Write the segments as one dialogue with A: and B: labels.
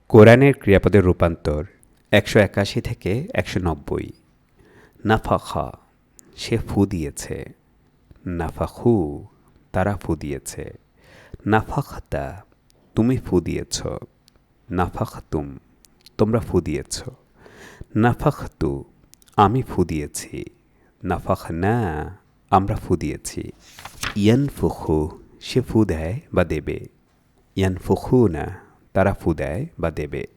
A: কোরআনের ক্রিয়াপদের রূপান্তর ১৮১ থেকে ১৯০। নাফাখা, সে ফু দিয়েছে। নাফাখু, তারা ফু দিয়েছে। নাফাখতা, তুমি ফু দিয়েছ। নাফাখতুম, তোমরা ফু দিয়েছ। নাফাখতু, আমি ফু দিয়েছি। নাফাখনা, আমরা ফু দিয়েছি। ইয়ানফুখু, সে ফু দেয় বা দেবে। ইয়ানফুখুনা, তারা ফু দেয় বা দেবে।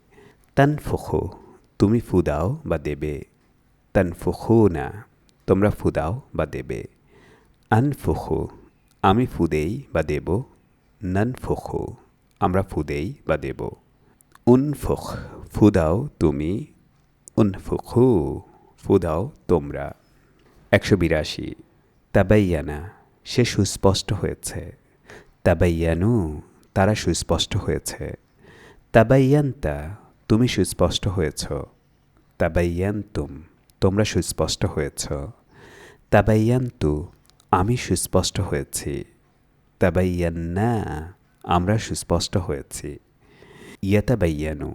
A: তানফুখু, তুমি ফু দাও বা দেবে। তানফুখুনা, তোমরা ফু দাও বা দেবে। আনফুখু, আমি ফু দেই বা দেব। নানফুখু, আমরা ফু দেই বা দেব। উনফুখ, ফু দাও তুমি। উনফুখু, ফু দাও তোমরা। ১৮২ তাবাইয়ানা, সে সুস্পষ্ট হয়েছে। তাবাইয়ানু, তারা সুস্পষ্ট হয়েছে। তাবাইয়ান্তা, তুমি সুস্পষ্ট হয়েছ। তাবাইয়ান্তুম, তোমরা সুস্পষ্ট হয়েছ। তাবাইয়ান্তু, আমি সুস্পষ্ট হয়েছি। তাবাইয়ান্না, আমরা সুস্পষ্ট হয়েছি। ইয়াতাবাইয়ানু,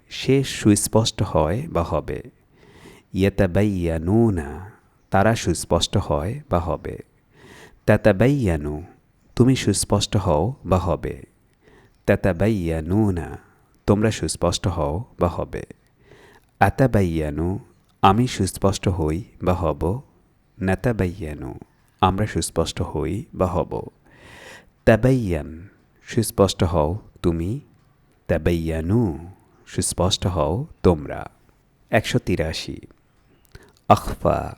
A: সে সুস্পষ্ট হয় বা হবে। ইয়াতাবাইয়ানুনা, তারা সুস্পষ্ট হয় বা হবে। তাতাবাইয়ানু, তুমি সুস্পষ্ট হও বা হবে। তাতাবাইয়ানুনা, তোমরা সুস্পষ্ট হও বা হবে। আতাবাইয়ানু, আমি সুস্পষ্ট হই বা হব। নাতাবাইয়ানু, আমরা সুস্পষ্ট হই বা হব। তাবাইয়ান, সুস্পষ্ট হও তুমি। তাবাইয়ানু, সুস্পষ্ট হও তোমরা। ১৮৩ আখফা,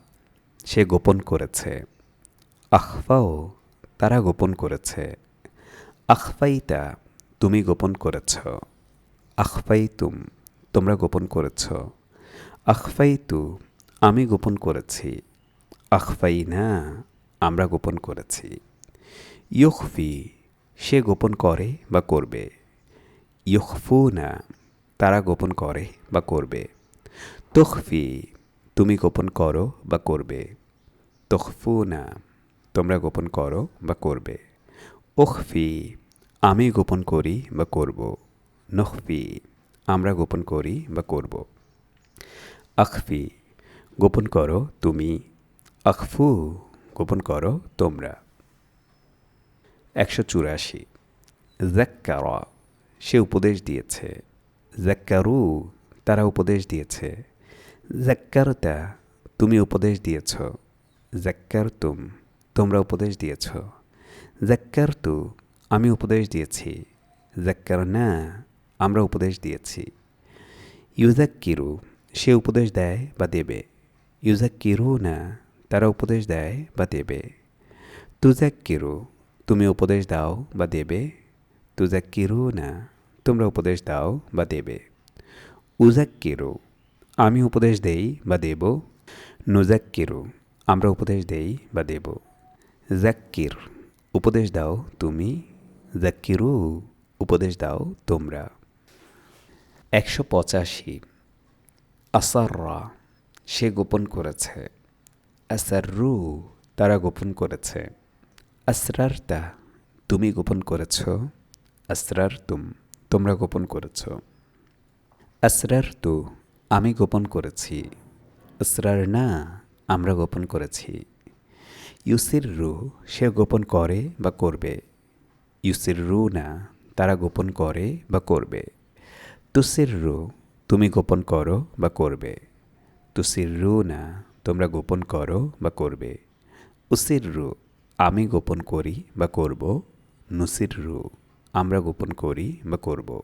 A: সে গোপন করেছে। আখফাও, তারা গোপন করেছে। আখফাইতা, তুমি গোপন করেছ। আখফাইতুম, তোমরা গোপন করেছ। আখফাইতু, আমি গোপন করেছি। আখফাইনা, আমরা গোপন করেছি। ইউখফি, সে গোপন করে বা করবে। ইউখফুনা, তারা গোপন করে বা করবে। তুখফি, তুমি গোপন করো বা করবে। তুখফুনা, তোমরা গোপন করো বা করবে। উখফি, আমি গোপন করি বা করব। নখফি, আমরা গোপন করি বা করব। আখফি, গোপন করো তুমি। আখফু, গোপন করো তোমরা। ১৮৪ জাক্কারা, সে উপদেশ দিয়েছে। জাক্কারু, তারা উপদেশ দিয়েছে। জাক্কারতা, তুমি উপদেশ দিয়েছ। জাক্কারতুম, তোমরা উপদেশ দিয়েছ। জাক্কারতু, আমি উপদেশ দিয়েছি। জাক্কারনা, আমরা উপদেশ দিয়েছি। ইউজাক্কিরু, সে উপদেশ দেয় বা দেবে। ইউজাক্কিরুনা, তারা উপদেশ দেয় বা দেবে। তুজাক্কিরু, তুমি উপদেশ দাও বা দেবে। তুজাক্কিরুনা, তোমরা উপদেশ দাও বা দেবে। উজাক্কিরু, আমি উপদেশ দেই বা দেব। নুজাক্কিরু, আমরা উপদেশ দেই বা দেব। জাক্কির, উপদেশ দাও তুমি। জাক্কিরু, উপদেশ দাও তোমরা। ১৮৫ আসাররা, সে গোপন করেছে। আসাররু, তারা গোপন করেছে। আসরারতা, তুমি গোপন করেছ। আসরারতুম, তোমরা গোপন করেছ। আসরারতু, আমি গোপন করেছি। আসরারনা, আমরা গোপন করেছি। ইউসিররু, সে গোপন করে বা করবে। ইউসিররুনা, তারা গোপন করে বা করবে। তুসিররু, তুমি গোপন করো বা করবে। তুসিররুনা, তোমরা গোপন করো বা করবে। উসিররু, আমি গোপন করি বা করব। নুসিররু, আমরা গোপন করি বা করব।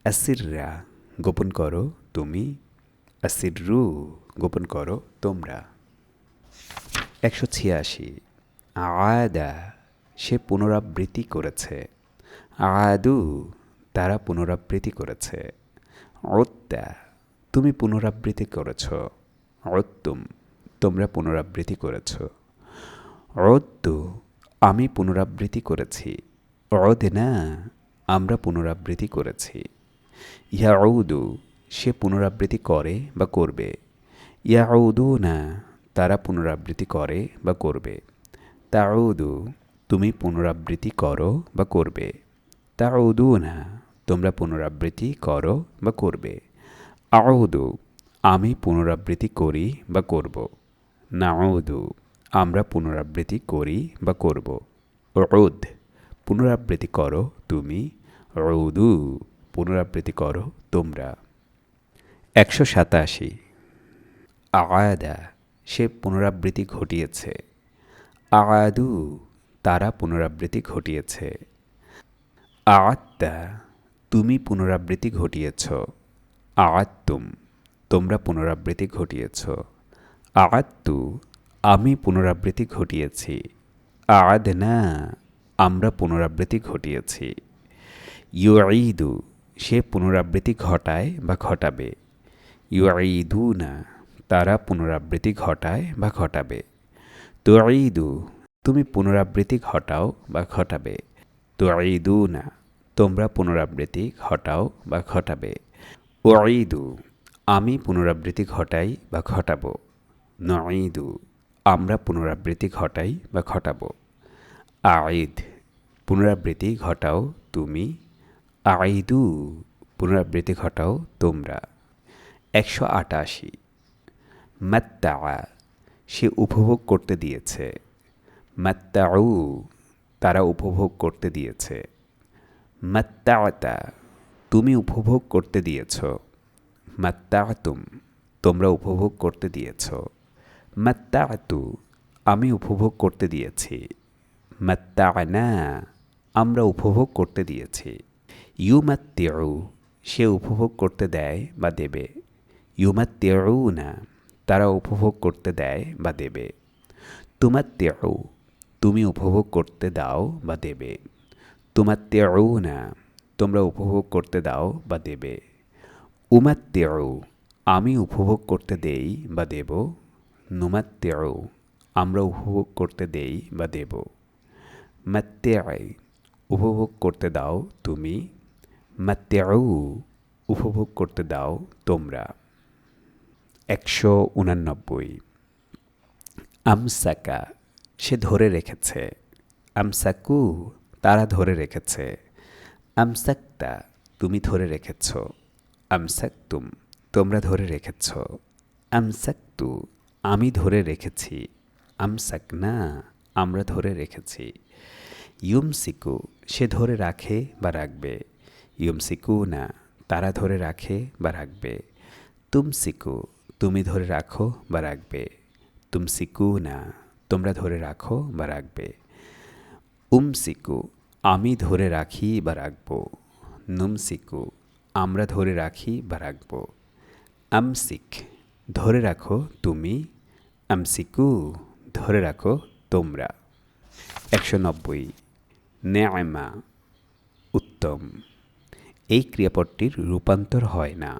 A: আসিররা, গোপন করো তুমি। আসিররু, গোপন করো তোমরা। ১৮৮ আদা, সে পুনরাবৃত্তি করেছে। আদু, তারা পুনরাবৃত্তি করেছে। উদ্দা, তুমি পুনরাবৃত্তি করেছ। উদ্তুম, তোমরা পুনরাবৃত্তি করেছ। উদ্দু, আমি পুনরাবৃত্তি করেছি। উদনা, আমরা পুনরাবৃত্তি করেছি। ইয়াউদু, সে পুনরাবৃত্তি করে বা করবে। ইয়াউদুনা, তারা পুনরাবৃত্তি করে বা করবে। তাউদু, তুমি পুনরাবৃত্তি করো বা করবে। তাউদুনা, তোমরা পুনরাবৃত্তি করো বা করবে। আউদু আমি পুনরাবৃত্তি করি বা করব। নাউদু আমরা পুনরাবৃত্তি করি বা করব। উদ পুনরাবৃত্তি করো তুমি। উদু পুনরাবৃত্তি করো তোমরা। 187 আয়াদা সে পুনরাবৃত্তি ঘটিয়েছে। আয়াদু তারা পুনরাবৃত্তি ঘটিয়েছে। আত্তা তুমি পুনরাবৃত্তি ঘটিয়েছ। আত্তুম তোমরা পুনরাবৃত্তি ঘটিয়েছ। আত্তু আমি পুনরাবৃত্তি ঘটিয়েছি। আদনা আমরা পুনরাবৃত্তি ঘটিয়েছি। ইউঈদু সে পুনরাবৃত্তি ঘটায় বা ঘটাবে। ইউঈদুনা তারা পুনরাবৃত্তি ঘটায় বা ঘটাবে। তুঈদু তুমি পুনরাবৃত্তি ঘটাও বা ঘটাবে। তুঈদুনা তোমরা পুনরাবৃত্তি ঘটাও বা ঘটাবে। উঈদু আমি পুনরাবৃত্তি ঘটাই বা ঘটাবো। নুঈদু আমরা পুনরাবৃত্তি ঘটাই বা ঘটাবো। আইদ পুনরাবৃত্তি ঘটাও তুমি। আইদু পুনরাবৃত্তি ঘটাও তোমরা। 188 মাত্তা সে উপভোগ করতে দিয়েছে। মাত্তাউ তারা উপভোগ করতে দিয়েছে। মাত্তাতা তুমি উপভোগ করতে দিয়েছ। মাত্তাতুম তোমরা উপভোগ করতে দিয়েছ। মাত্তাতু আমি উপভোগ করতে দিয়েছি। মাত্তানা আমরা উপভোগ করতে দিয়েছি। ইউমাত্তিউ সে উপভোগ করতে দেয় বা দেবে। ইউমাত্তিউনা তারা উপভোগ করতে দেয় বা দেবে। তুমাত্তিউ তুমি উপভোগ করতে দাও বা দেবে। তুমাত্তিউনা তোমরা উপভোগ করতে দাও বা দেবে। উমাত্তিউ আমি উপভোগ করতে দেই বা দেব। নুমাত্তিউ আমরা উপভোগ করতে দেই বা দেব। মাত্তিআই উপভোগ করতে দাও তুমি। মাত্তিউ উপভোগ করতে দাও তোমরা। 189 আমসাকা সে ধরে রেখেছে। আমসাকু তারা ধরে রেখেছে। আমসাক্তা তুমি ধরে রেখেছ। আমসাকতুম তোমরা ধরে রেখেছ। আমসাকতু আমি ধরে রেখেছি। আমসাকনা আমরা ধরে রেখেছি। ইউমসিকু সে ধরে রাখে বা রাখবে। ইউমসিকুনা তারা ধরে রাখে বা রাখবে। তুমসিকু তুমি ধরে রাখো বা রাখবে। তুমসিকুনা তোমরা ধরে রাখো বা রাখবে। উমসিকু আমি ধরে রাখি বা রাখব। নুমসিকু আমরা ধরে রাখি বা রাখব। আমসিক ধরে রাখো তুমি। আমসিকু ধরে রাখো তোমরা। 190 নেআমা উত্তম এই ক্রিয়াপদটির রূপান্তর হয় না।